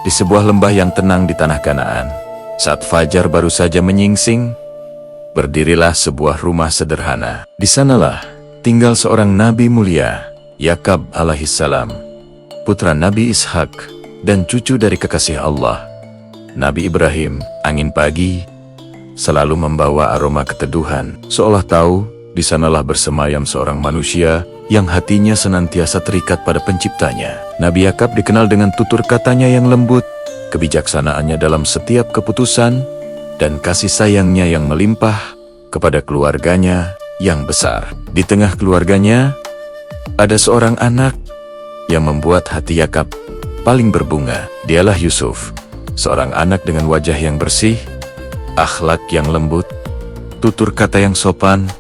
di sebuah lembah yang tenang di tanah Kanaan. Saat fajar baru saja menyingsing, berdirilah sebuah rumah sederhana. Di sanalah tinggal seorang nabi mulia, Yakub alaihissalam, putra Nabi Ishak dan cucu dari kekasih Allah, Nabi Ibrahim. Angin pagi selalu membawa aroma keteduhan, seolah tahu di sanalah bersemayam seorang manusia yang hatinya senantiasa terikat pada penciptanya. Nabi Yakub dikenal dengan tutur katanya yang lembut, kebijaksanaannya dalam setiap keputusan, dan kasih sayangnya yang melimpah kepada keluarganya yang besar. Di tengah keluarganya, ada seorang anak yang membuat hati Yakub paling berbunga. Dialah Yusuf, seorang anak dengan wajah yang bersih, akhlak yang lembut, tutur kata yang sopan,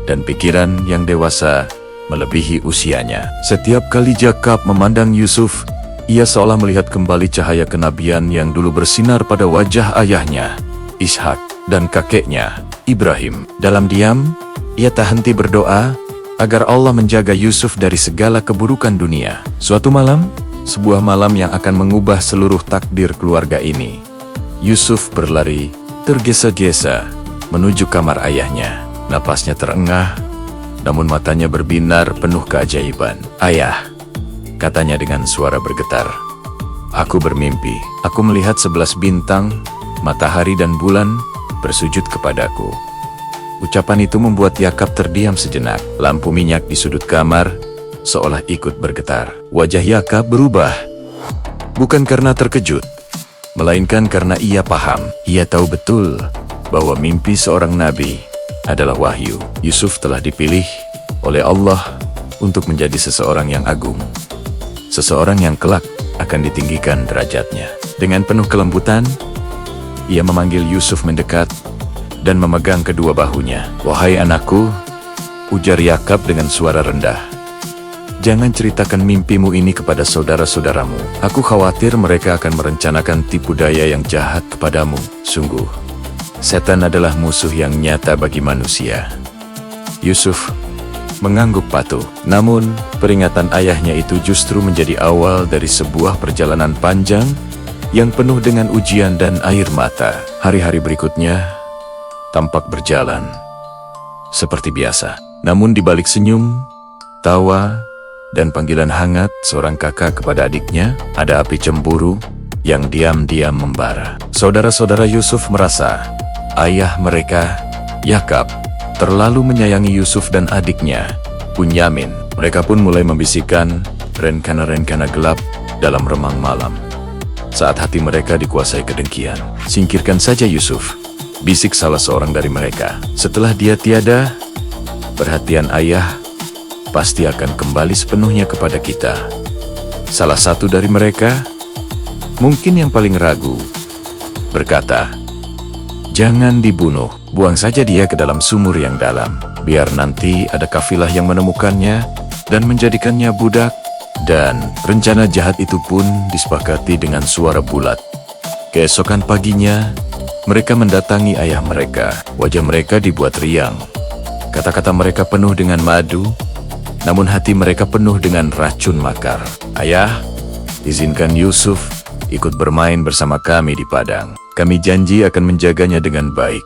dan pikiran yang dewasa melebihi usianya. Setiap kali Yakub memandang Yusuf, ia seolah melihat kembali cahaya kenabian yang dulu bersinar pada wajah ayahnya, Ishak, dan kakeknya, Ibrahim. Dalam diam, ia tak henti berdoa agar Allah menjaga Yusuf dari segala keburukan dunia. Suatu malam, sebuah malam yang akan mengubah seluruh takdir keluarga ini, Yusuf berlari tergesa-gesa menuju kamar ayahnya. Napasnya terengah, namun matanya berbinar penuh keajaiban. "Ayah," katanya dengan suara bergetar, "aku bermimpi. Aku melihat 11 bintang, matahari dan bulan bersujud kepadaku." Ucapan itu membuat Yakub terdiam sejenak. Lampu minyak di sudut kamar seolah ikut bergetar. Wajah Yakub berubah, bukan karena terkejut, melainkan karena ia paham. Ia tahu betul bahwa mimpi seorang nabi adalah wahyu. Yusuf telah dipilih oleh Allah untuk menjadi seseorang yang agung, seseorang yang kelak akan ditinggikan derajatnya. Dengan penuh kelembutan, ia memanggil Yusuf mendekat dan memegang kedua bahunya. "Wahai anakku," ujar Yakub dengan suara rendah, "jangan ceritakan mimpimu ini kepada saudara-saudaramu. Aku khawatir mereka akan merencanakan tipu daya yang jahat kepadamu. Sungguh, setan adalah musuh yang nyata bagi manusia." Yusuf mengangguk patuh. Namun, peringatan ayahnya itu justru menjadi awal dari sebuah perjalanan panjang yang penuh dengan ujian dan air mata. Hari-hari berikutnya tampak berjalan seperti biasa. Namun di balik senyum, tawa, dan panggilan hangat seorang kakak kepada adiknya, ada api cemburu yang diam-diam membara. Saudara-saudara Yusuf merasa ayah mereka, Yakub, terlalu menyayangi Yusuf dan adiknya, Bunyamin. Mereka pun mulai membisikkan rencana-rencana gelap dalam remang malam. Saat hati mereka dikuasai kedengkian, "Singkirkan saja Yusuf," bisik salah seorang dari mereka. "Setelah dia tiada, perhatian ayah pasti akan kembali sepenuhnya kepada kita." Salah satu dari mereka, mungkin yang paling ragu, berkata, "Jangan dibunuh, buang saja dia ke dalam sumur yang dalam. Biar nanti ada kafilah yang menemukannya dan menjadikannya budak." Dan rencana jahat itu pun disepakati dengan suara bulat. Keesokan paginya, mereka mendatangi ayah mereka. Wajah mereka dibuat riang. Kata-kata mereka penuh dengan madu, namun hati mereka penuh dengan racun makar. "Ayah, izinkan Yusuf ikut bermain bersama kami di padang. Kami janji akan menjaganya dengan baik."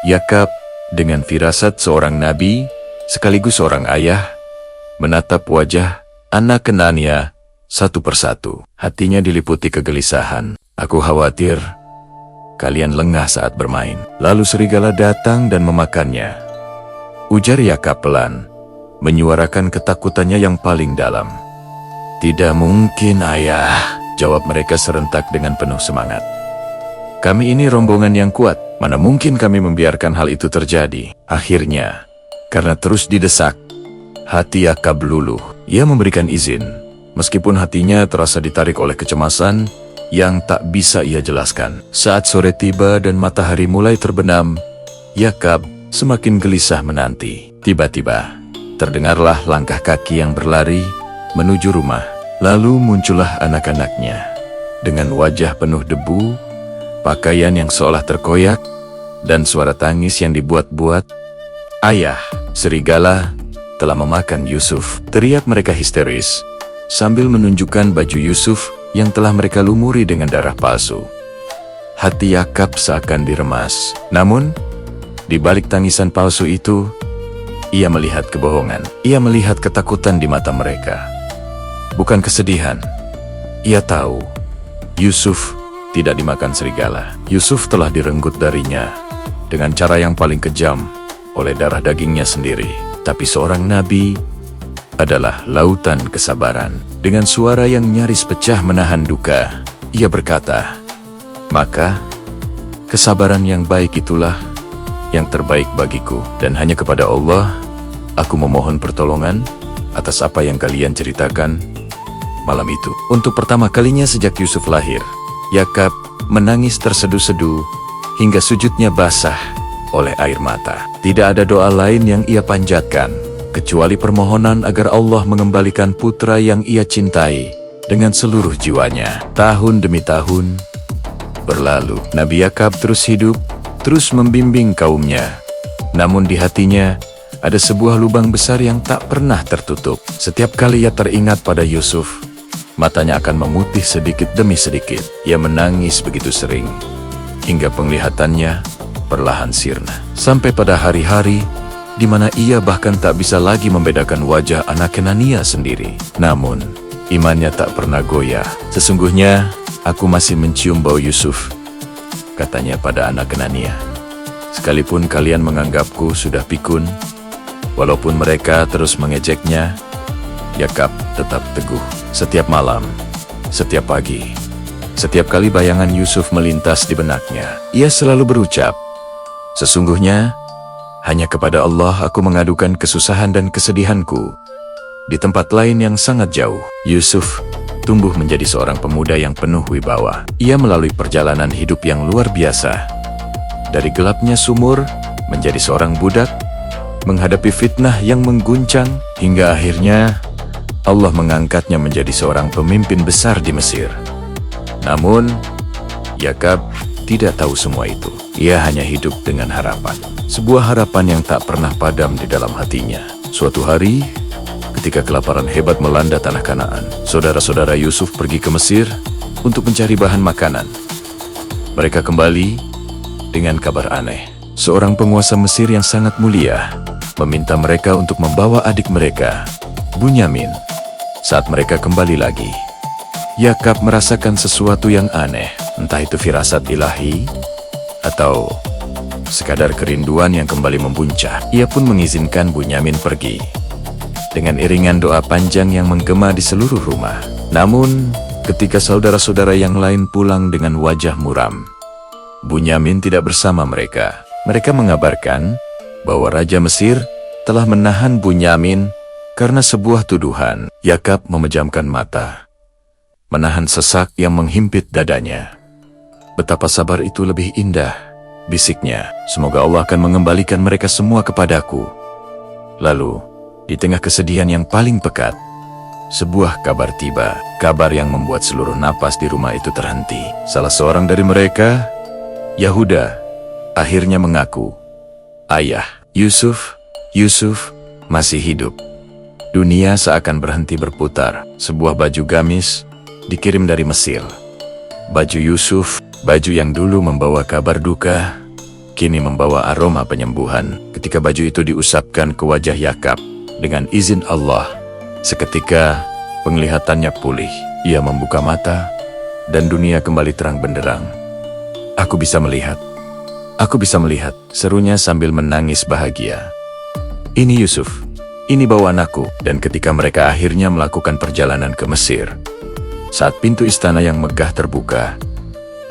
Yakub, dengan firasat seorang nabi sekaligus seorang ayah, menatap wajah anak kenannya satu persatu. Hatinya diliputi kegelisahan. "Aku khawatir kalian lengah saat bermain, lalu serigala datang dan memakannya," ujar Yakub pelan, menyuarakan ketakutannya yang paling dalam. "Tidak mungkin, ayah," jawab mereka serentak dengan penuh semangat. "Kami ini rombongan yang kuat, mana mungkin kami membiarkan hal itu terjadi." Akhirnya, karena terus didesak, hati Yakub luluh. Ia memberikan izin, meskipun hatinya terasa ditarik oleh kecemasan yang tak bisa ia jelaskan. Saat sore tiba dan matahari mulai terbenam, Yakub semakin gelisah menanti. Tiba-tiba, terdengarlah langkah kaki yang berlari menuju rumah. Lalu muncullah anak-anaknya, dengan wajah penuh debu, pakaian yang seolah terkoyak, dan suara tangis yang dibuat-buat. "Ayah, serigala telah memakan Yusuf," teriak mereka histeris, sambil menunjukkan baju Yusuf yang telah mereka lumuri dengan darah palsu. Hati Yakab seakan diremas. Namun, di balik tangisan palsu itu, ia melihat kebohongan. Ia melihat ketakutan di mata mereka. Bukan kesedihan. Ia tahu, Yusuf tidak dimakan serigala. Yusuf telah direnggut darinya dengan cara yang paling kejam oleh darah dagingnya sendiri. Tapi seorang nabi adalah lautan kesabaran. Dengan suara yang nyaris pecah menahan duka, ia berkata, "Maka, kesabaran yang baik itulah yang terbaik bagiku, dan hanya kepada Allah aku memohon pertolongan atas apa yang kalian ceritakan malam itu." Untuk pertama kalinya sejak Yusuf lahir, Yakab menangis terseduh-seduh hingga sujudnya basah oleh air mata. Tidak ada doa lain yang ia panjatkan kecuali permohonan agar Allah mengembalikan putra yang ia cintai dengan seluruh jiwanya. Tahun demi tahun berlalu. Nabi Yakab terus hidup, terus membimbing kaumnya. Namun di hatinya ada sebuah lubang besar yang tak pernah tertutup. Setiap kali ia teringat pada Yusuf, matanya akan memutih sedikit demi sedikit. Ia menangis begitu sering, hingga penglihatannya perlahan sirna. Sampai pada hari-hari di mana ia bahkan tak bisa lagi membedakan wajah anak Kenania sendiri. Namun, imannya tak pernah goyah. "Sesungguhnya, aku masih mencium bau Yusuf," katanya pada anak Kenania. "Sekalipun kalian menganggapku sudah pikun, walaupun mereka terus mengejeknya, Yakab tetap teguh." Setiap malam, setiap pagi, setiap kali bayangan Yusuf melintas di benaknya, ia selalu berucap, "Sesungguhnya, hanya kepada Allah aku mengadukan kesusahan dan kesedihanku. Di tempat lain yang sangat jauh." Yusuf tumbuh menjadi seorang pemuda yang penuh wibawa. Ia melalui perjalanan hidup yang luar biasa. Dari gelapnya sumur, menjadi seorang budak, menghadapi fitnah yang mengguncang, hingga akhirnya Allah mengangkatnya menjadi seorang pemimpin besar di Mesir. Namun, Yakab tidak tahu semua itu. Ia hanya hidup dengan harapan. Sebuah harapan yang tak pernah padam di dalam hatinya. Suatu hari, ketika kelaparan hebat melanda tanah Kanaan, saudara-saudara Yusuf pergi ke Mesir untuk mencari bahan makanan. Mereka kembali dengan kabar aneh. Seorang penguasa Mesir yang sangat mulia meminta mereka untuk membawa adik mereka, Bunyamin. Saat mereka kembali lagi, Yakab merasakan sesuatu yang aneh, entah itu firasat ilahi atau sekadar kerinduan yang kembali membuncah. Ia pun mengizinkan Bunyamin pergi dengan iringan doa panjang yang menggema di seluruh rumah. Namun, ketika saudara-saudara yang lain pulang dengan wajah muram, Bunyamin tidak bersama mereka. Mereka mengabarkan bahwa Raja Mesir telah menahan Bunyamin karena sebuah tuduhan. Yakab memejamkan mata, menahan sesak yang menghimpit dadanya. "Betapa sabar itu lebih indah," bisiknya. "Semoga Allah akan mengembalikan mereka semua kepadaku." Lalu, di tengah kesedihan yang paling pekat, sebuah kabar tiba. Kabar yang membuat seluruh napas di rumah itu terhenti. Salah seorang dari mereka, Yahuda, akhirnya mengaku, "Ayah, Yusuf masih hidup." Dunia seakan berhenti berputar. Sebuah baju gamis dikirim dari Mesir. Baju Yusuf, baju yang dulu membawa kabar duka, kini membawa aroma penyembuhan. Ketika baju itu diusapkan ke wajah Yakab, dengan izin Allah, seketika penglihatannya pulih. Ia membuka mata, dan dunia kembali terang benderang. Aku bisa melihat, serunya sambil menangis bahagia. "Ini Yusuf. Ini bau anakku." Dan ketika mereka akhirnya melakukan perjalanan ke Mesir, saat pintu istana yang megah terbuka,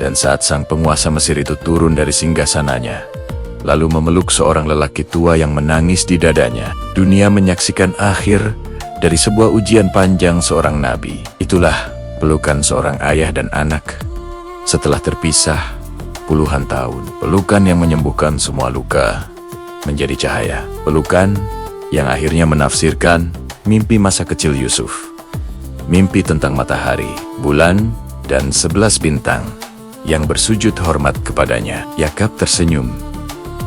dan saat sang penguasa Mesir itu turun dari singgasananya, lalu memeluk seorang lelaki tua yang menangis di dadanya, dunia menyaksikan akhir dari sebuah ujian panjang seorang nabi. Itulah pelukan seorang ayah dan anak setelah terpisah puluhan tahun. Pelukan yang menyembuhkan semua luka menjadi cahaya. Pelukan yang akhirnya menafsirkan mimpi masa kecil Yusuf. Mimpi tentang matahari, bulan, dan 11 bintang yang bersujud hormat kepadanya. Yakab tersenyum.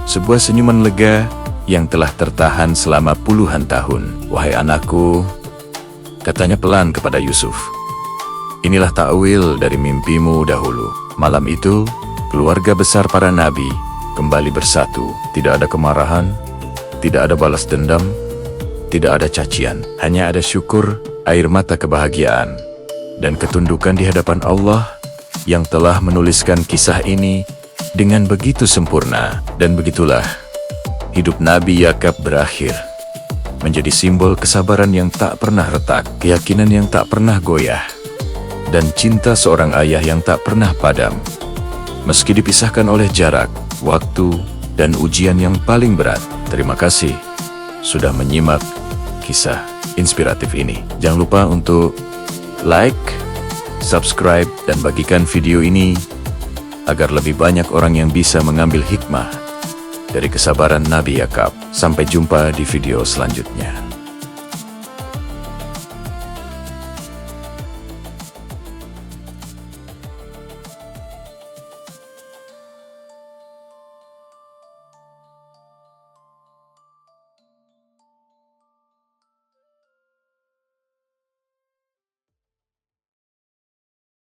Sebuah senyuman lega yang telah tertahan selama puluhan tahun. "Wahai anakku, Katanya pelan kepada Yusuf, "Inilah takwil dari mimpimu dahulu." Malam itu, keluarga besar para nabi kembali bersatu. Tidak ada kemarahan, tidak ada balas dendam, tidak ada cacian. Hanya ada syukur, air mata kebahagiaan, dan ketundukan di hadapan Allah yang telah menuliskan kisah ini dengan begitu sempurna. Dan begitulah, hidup Nabi Yakub berakhir, menjadi simbol kesabaran yang tak pernah retak, keyakinan yang tak pernah goyah, dan cinta seorang ayah yang tak pernah padam. Meski dipisahkan oleh jarak, waktu, dan ujian yang paling berat. Terima kasih sudah menyimak kisah inspiratif ini. Jangan lupa untuk like, subscribe, dan bagikan video ini agar lebih banyak orang yang bisa mengambil hikmah dari kesabaran Nabi Yakub. Sampai jumpa di video selanjutnya.